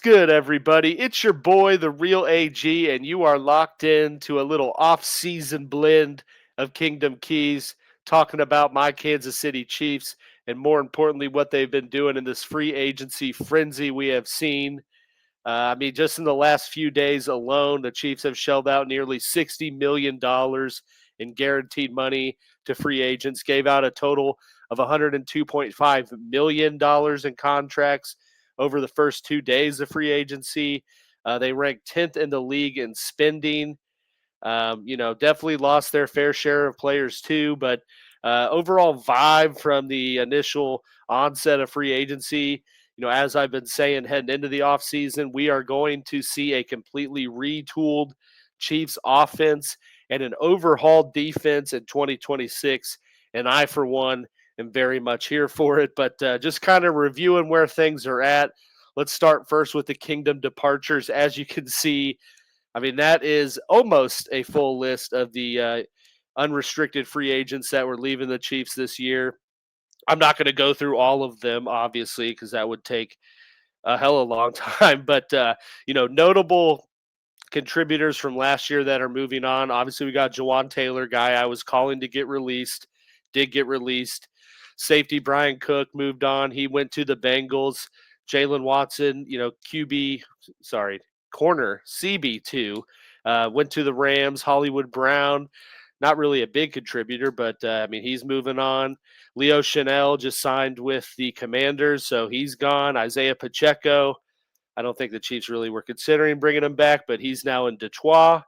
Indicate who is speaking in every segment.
Speaker 1: good, everybody? It's your boy, the real AG, and you are locked in to a little off-season blend of Kingdom Keys, talking about my Kansas City Chiefs, and more importantly, what they've been doing in this free agency frenzy we have seen. Just in the last few days alone, the Chiefs have shelled out nearly $60 million in guaranteed money to free agents, gave out a total of $102.5 million in contracts over the first 2 days of free agency. They ranked 10th in the league in spending. Definitely lost their fair share of players too, but overall vibe from the initial onset of free agency, as I've been saying heading into the offseason, we are going to see a completely retooled Chiefs offense and an overhauled defense in 2026. And I, for one, am very much here for it. But just kind of reviewing where things are at. Let's start first with the Kingdom departures. As you can see, that is almost a full list of the unrestricted free agents that were leaving the Chiefs this year. I'm not going to go through all of them, obviously, because that would take a hell of a long time. But, notable contributors from last year that are moving on. Obviously, we got Jawan Taylor, guy I was calling to get released, did get released. Safety Brian Cook moved on. He went to the Bengals. Jalen Watson, corner CB2, went to the Rams. Hollywood Brown, not really a big contributor, but he's moving on. Leo Chanel just signed with the Commanders, so he's gone. Isaiah Pacheco, I don't think the Chiefs really were considering bringing him back, but he's now in Detroit.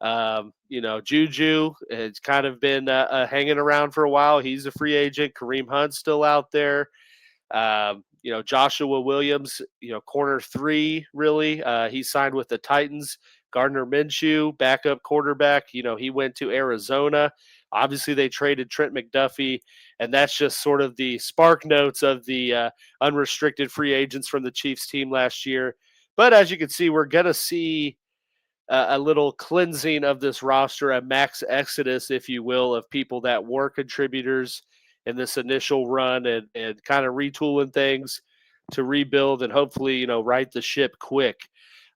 Speaker 1: Juju has kind of been hanging around for a while. He's a free agent. Kareem Hunt's still out there. Joshua Williams, corner three, really. He signed with the Titans. Gardner Minshew, backup quarterback, he went to Arizona. Obviously, they traded Trent McDuffie, and that's just sort of the spark notes of the unrestricted free agents from the Chiefs team last year. But as you can see, we're going to see a little cleansing of this roster, a max exodus, if you will, of people that were contributors in this initial run and kind of retooling things to rebuild and hopefully, right the ship quick.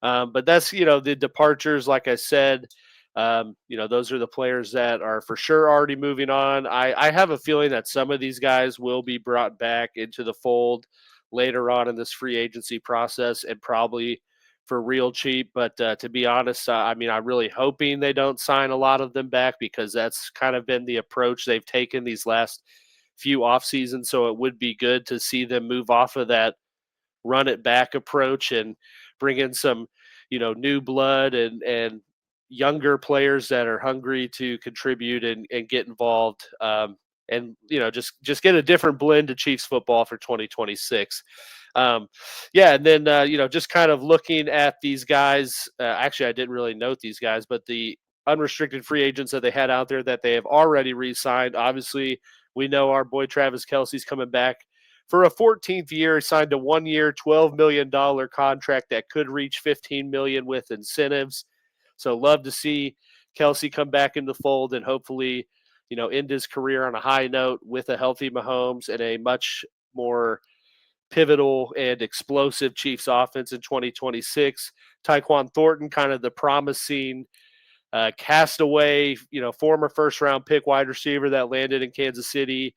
Speaker 1: But that's, the departures, like I said, those are the players that are for sure already moving on. I have a feeling that some of these guys will be brought back into the fold later on in this free agency process and probably for real cheap. But to be honest, I'm really hoping they don't sign a lot of them back because that's kind of been the approach they've taken these last few off seasons. So it would be good to see them move off of that run it back approach and bring in some, new blood and younger players that are hungry to contribute and get involved. Just get a different blend of Chiefs football for 2026. And then just kind of looking at these guys. Actually, I didn't really note these guys, but the unrestricted free agents that they had out there that they have already re-signed. Obviously, we know our boy Travis Kelce's coming back for a 14th year. He signed a 1-year, $12 million contract that could reach $15 million with incentives. So love to see Kelce come back in the fold and hopefully, end his career on a high note with a healthy Mahomes and a much more pivotal and explosive Chiefs offense in 2026. Tyquan Thornton, kind of the promising castaway, former first-round pick wide receiver that landed in Kansas City,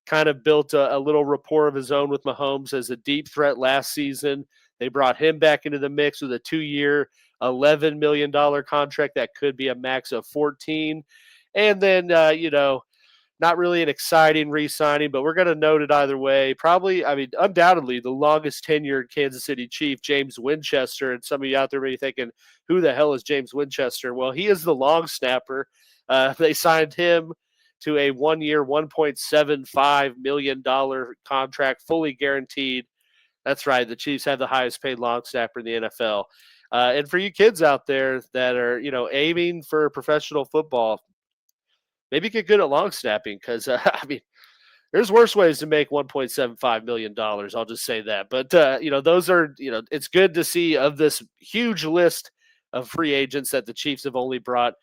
Speaker 1: kind of built a little rapport of his own with Mahomes as a deep threat last season. They brought him back into the mix with a 2-year, $11 million contract that could be a max of 14. And then, not really an exciting re-signing, but we're going to note it either way. Probably, undoubtedly, the longest tenured Kansas City Chief, James Winchester. And some of you out there may be thinking, who the hell is James Winchester? Well, he is the long snapper. They signed him to a 1-year, $1.75 million contract, fully guaranteed. That's right. The Chiefs have the highest paid long snapper in the NFL. And for you kids out there that are, aiming for professional football, maybe get good at long snapping because, there's worse ways to make $1.75 million. I'll just say that. But, those are, it's good to see of this huge list of free agents that the Chiefs have only brought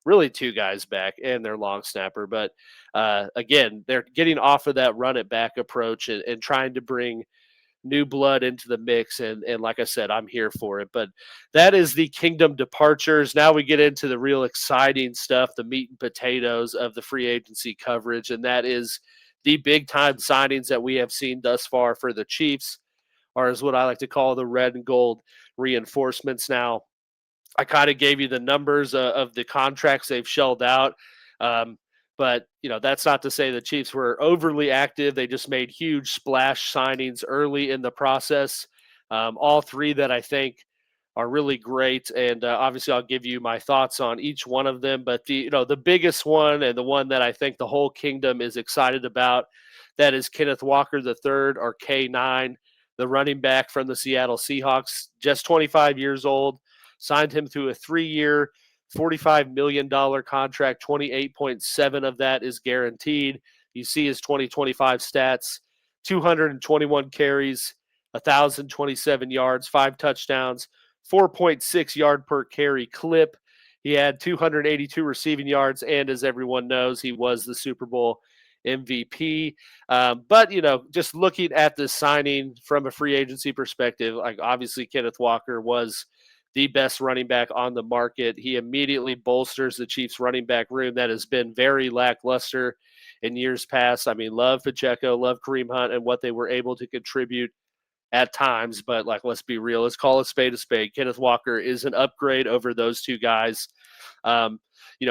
Speaker 1: really 2 guys back and their long snapper. But, again, they're getting off of that run it back approach and trying to bring new blood into the mix. And like I said, I'm here for it. But that is the Kingdom departures. Now we get into the real exciting stuff, the meat and potatoes of the free agency coverage. And that is the big time signings that we have seen thus far for the Chiefs, or is what I like to call the red and gold reinforcements. Now, I kind of gave you the numbers of the contracts they've shelled out. Um, but, that's not to say the Chiefs were overly active. They just made huge splash signings early in the process. All three that I think are really great. And obviously, I'll give you my thoughts on each one of them. But the biggest one, and the one that I think the whole kingdom is excited about, that is Kenneth Walker III, or K9, the running back from the Seattle Seahawks, just 25 years old. Signed him to a 3-year, $45 million contract. 28.7 of that is guaranteed. You see his 2025 stats: 221 carries, 1,027 yards, 5 touchdowns, 4.6 yard per carry clip. He had 282 receiving yards, and as everyone knows, he was the Super Bowl MVP. But, just looking at this signing from a free agency perspective, like obviously Kenneth Walker was the best running back on the market. He immediately bolsters the Chiefs running back room that has been very lackluster in years past. I mean, love Pacheco, love Kareem Hunt and what they were able to contribute at times, but let's be real. Let's call it spade a spade. Kenneth Walker is an upgrade over those two guys.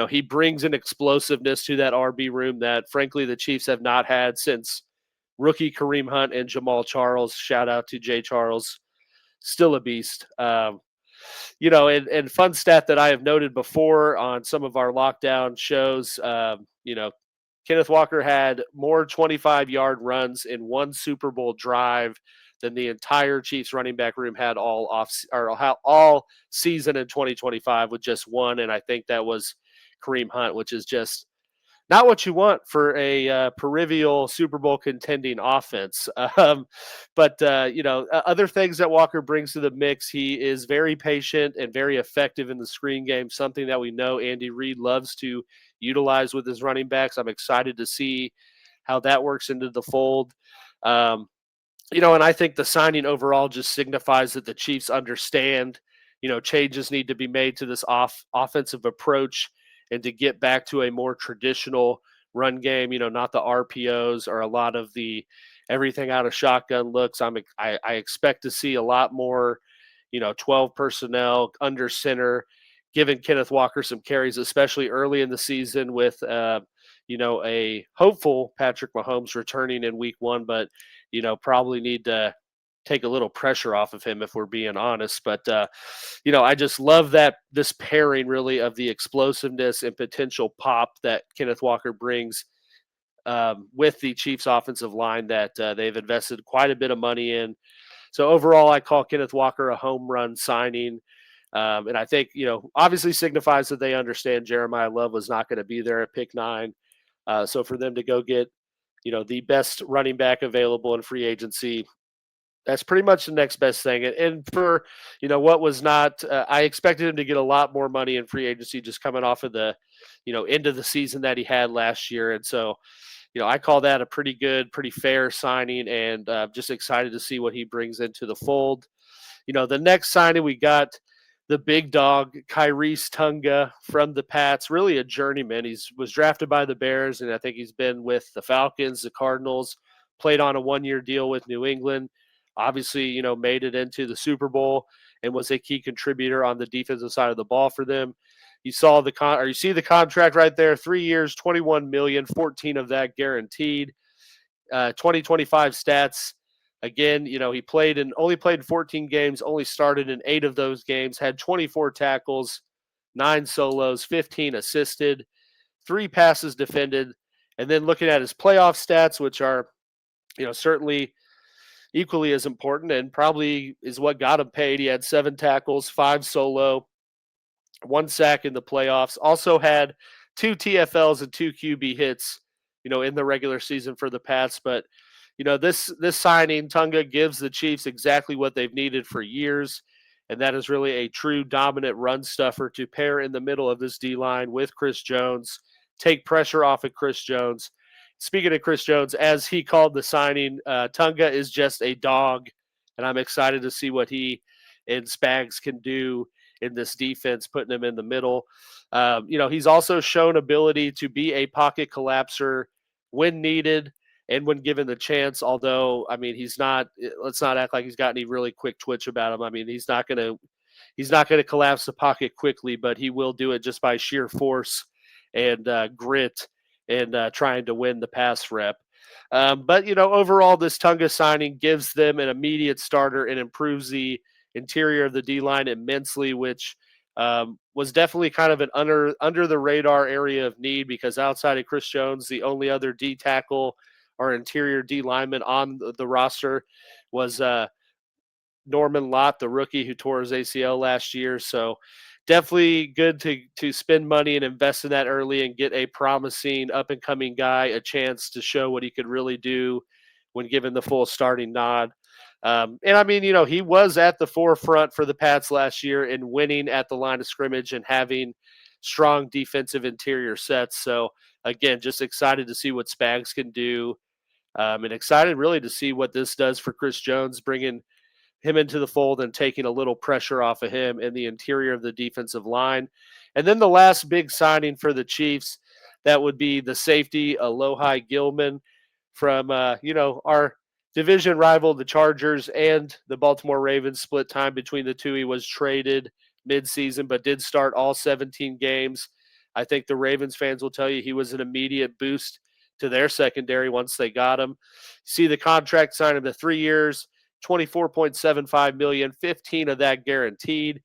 Speaker 1: He brings an explosiveness to that RB room that, frankly, the Chiefs have not had since rookie Kareem Hunt and Jamal Charles. Shout out to Jay Charles, still a beast. And fun stat that I have noted before on some of our lockdown shows, Kenneth Walker had more 25-yard runs in one Super Bowl drive than the entire Chiefs running back room had all season in 2025, with just one. And I think that was Kareem Hunt, which is just not what you want for a perennial Super Bowl contending offense. But other things that Walker brings to the mix: he is very patient and very effective in the screen game, something that we know Andy Reid loves to utilize with his running backs. I'm excited to see how that works into the fold. And I think the signing overall just signifies that the Chiefs understand, changes need to be made to this offensive approach, and to get back to a more traditional run game, not the RPOs or a lot of the everything out of shotgun looks. I expect to see a lot more, 12 personnel under center, giving Kenneth Walker some carries, especially early in the season with, a hopeful Patrick Mahomes returning in week 1, but, probably need to take a little pressure off of him if we're being honest. But, I just love this pairing really of the explosiveness and potential pop that Kenneth Walker brings with the Chiefs offensive line that they've invested quite a bit of money in. So overall, I call Kenneth Walker a home run signing. And I think, obviously signifies that they understand Jeremiah Love was not going to be there at pick 9. So for them to go get, the best running back available in free agency, that's pretty much the next best thing. And for, what was not, I expected him to get a lot more money in free agency just coming off of the, end of the season that he had last year. And so, I call that a pretty good, pretty fair signing, and just excited to see what he brings into the fold. The next signing, we got the big dog, Kyrese Tunga from the Pats, really a journeyman. He was drafted by the Bears, and I think he's been with the Falcons, the Cardinals, played on a 1-year deal with New England. Obviously, made it into the Super Bowl and was a key contributor on the defensive side of the ball for them. You saw you see the contract right there: 3 years, $21 million, 14 of that guaranteed. 2025 stats. Again, he only played 14 games, only started in 8 of those games, had 24 tackles, 9 solos, 15 assisted, 3 passes defended. And then looking at his playoff stats, which are, certainly equally as important and probably is what got him paid. He had 7 tackles, 5 solo, 1 sack in the playoffs. Also had 2 TFLs and 2 QB hits, in the regular season for the Pats. But, this signing, Tunga, gives the Chiefs exactly what they've needed for years, and that is really a true dominant run stuffer to pair in the middle of this D-line with Chris Jones, take pressure off of Chris Jones. Speaking of Chris Jones, as he called the signing, Tunga is just a dog and I'm excited to see what he and Spags can do in this defense, putting him in the middle. He's also shown ability to be a pocket collapser when needed and when given the chance. Although, I mean, he's not. Let's not act like he's got any really quick twitch about him. I mean, he's not going to collapse the pocket quickly, but he will do it just by sheer force and grit and trying to win the pass rep. But overall, this Tunga signing gives them an immediate starter and improves the interior of the D line immensely, which was definitely kind of an under the radar area of need, because outside of Chris Jones, the only other D tackle or interior D lineman on the roster was Norman Lott, the rookie who tore his ACL last year. So definitely good to spend money and invest in that early and get a promising up and coming guy a chance to show what he could really do when given the full starting nod. And I mean, he was at the forefront for the Pats last year in winning at the line of scrimmage and having strong defensive interior sets. So again, just excited to see what Spags can do. And excited really to see what this does for Chris Jones, bringing him into the fold and taking a little pressure off of him in the interior of the defensive line. And then the last big signing for the Chiefs, that would be the safety Alohi Gilman from our division rival, the Chargers, and the Baltimore Ravens. Split time between the two. He was traded midseason, but did start all 17 games. I think the Ravens fans will tell you he was an immediate boost to their secondary once they got him. See the contract sign of the 3 years, $24.75 million, 15 of that guaranteed.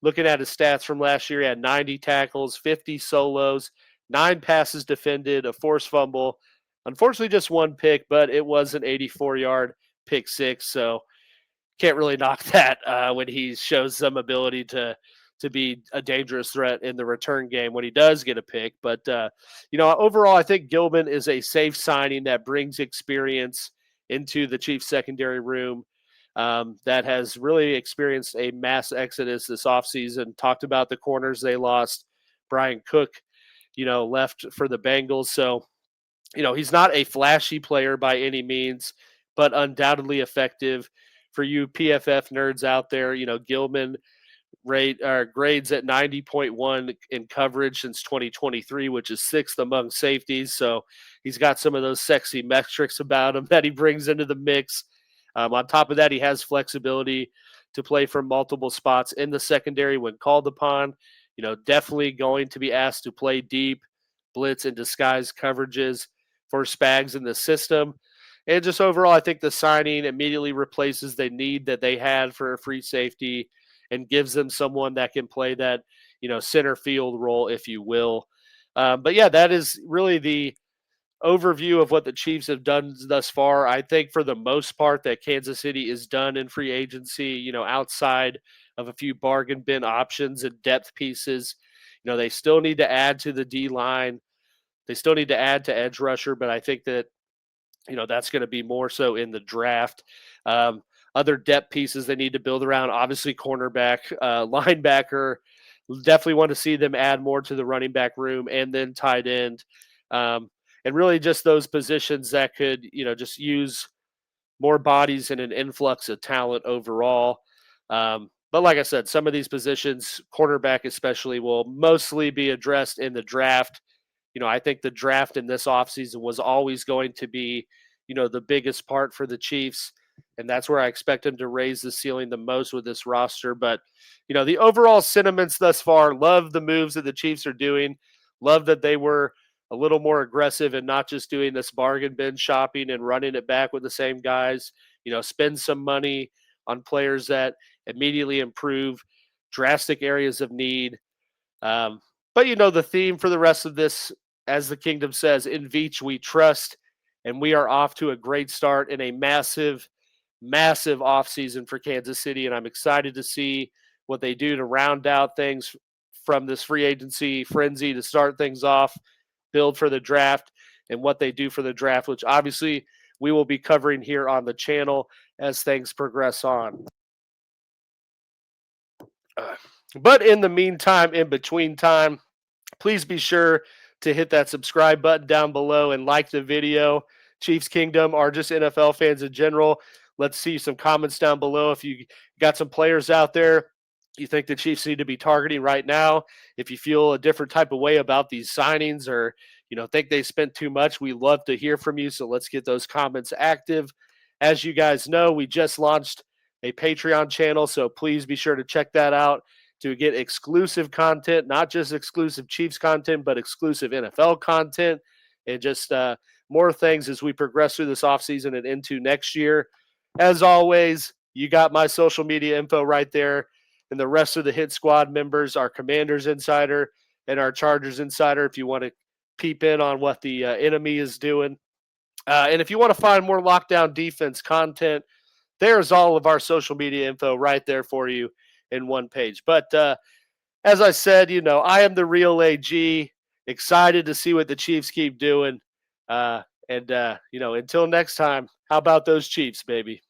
Speaker 1: Looking at his stats from last year, he had 90 tackles, 50 solos, 9 passes defended, a forced fumble. Unfortunately, just 1 pick, but it was an 84-yard pick six, so can't really knock that when he shows some ability to be a dangerous threat in the return game when he does get a pick. But overall, I think Gilman is a safe signing that brings experience into the Chiefs secondary room. That has really experienced a mass exodus this offseason. Talked about the corners they lost. Brian Cook, left for the Bengals. So, he's not a flashy player by any means, but undoubtedly effective. For you PFF nerds out there, Gilman grades at 90.1 in coverage since 2023, which is 6th among safeties. So he's got some of those sexy metrics about him that he brings into the mix. On top of that, he has flexibility to play from multiple spots in the secondary when called upon. Definitely going to be asked to play deep, blitz, and disguise coverages for Spags in the system. And just overall, I think the signing immediately replaces the need that they had for a free safety and gives them someone that can play that, center field role, if you will. But yeah, that is really the overview of what the Chiefs have done thus far. I think for the most part that Kansas City is done in free agency, outside of a few bargain bin options and depth pieces. They still need to add to the D line. They still need to add to edge rusher, but I think that, that's going to be more so in the draft. Other depth pieces they need to build around, obviously cornerback, linebacker. Definitely want to see them add more to the running back room, and then tight end. And really just those positions that could, just use more bodies and an influx of talent overall. But like I said, some of these positions, cornerback especially, will mostly be addressed in the draft. I think the draft in this offseason was always going to be, the biggest part for the Chiefs. And that's where I expect them to raise the ceiling the most with this roster. But, the overall sentiments thus far, love the moves that the Chiefs are doing. Love that they were a little more aggressive and not just doing this bargain bin shopping and running it back with the same guys. Spend some money on players that immediately improve drastic areas of need. But, the theme for the rest of this, as the kingdom says, in Veach we trust, and we are off to a great start in a massive, massive offseason for Kansas City, and I'm excited to see what they do to round out things from this free agency frenzy to start things off, build for the draft, and what they do for the draft, which obviously we will be covering here on the channel as things progress on. But in the meantime, in between time, please be sure to hit that subscribe button down below and like the video. Chiefs Kingdom, or just NFL fans in general, Let's see some comments down below if you got some players out there you think the Chiefs need to be targeting right now. If you feel a different type of way about these signings or think they spent too much, we love to hear from you. So let's get those comments active. As you guys know, we just launched a Patreon channel, so please be sure to check that out to get exclusive content, not just exclusive Chiefs content, but exclusive NFL content and just more things as we progress through this offseason and into next year. As always, you got my social media info right there. And the rest of the Hit Squad members, our Commanders Insider and our Chargers Insider, if you want to peep in on what the enemy is doing. And if you want to find more Lockdown Defense content, there's all of our social media info right there for you in one page. But as I said, I am the real AG. Excited to see what the Chiefs keep doing. And until next time, how about those Chiefs, baby?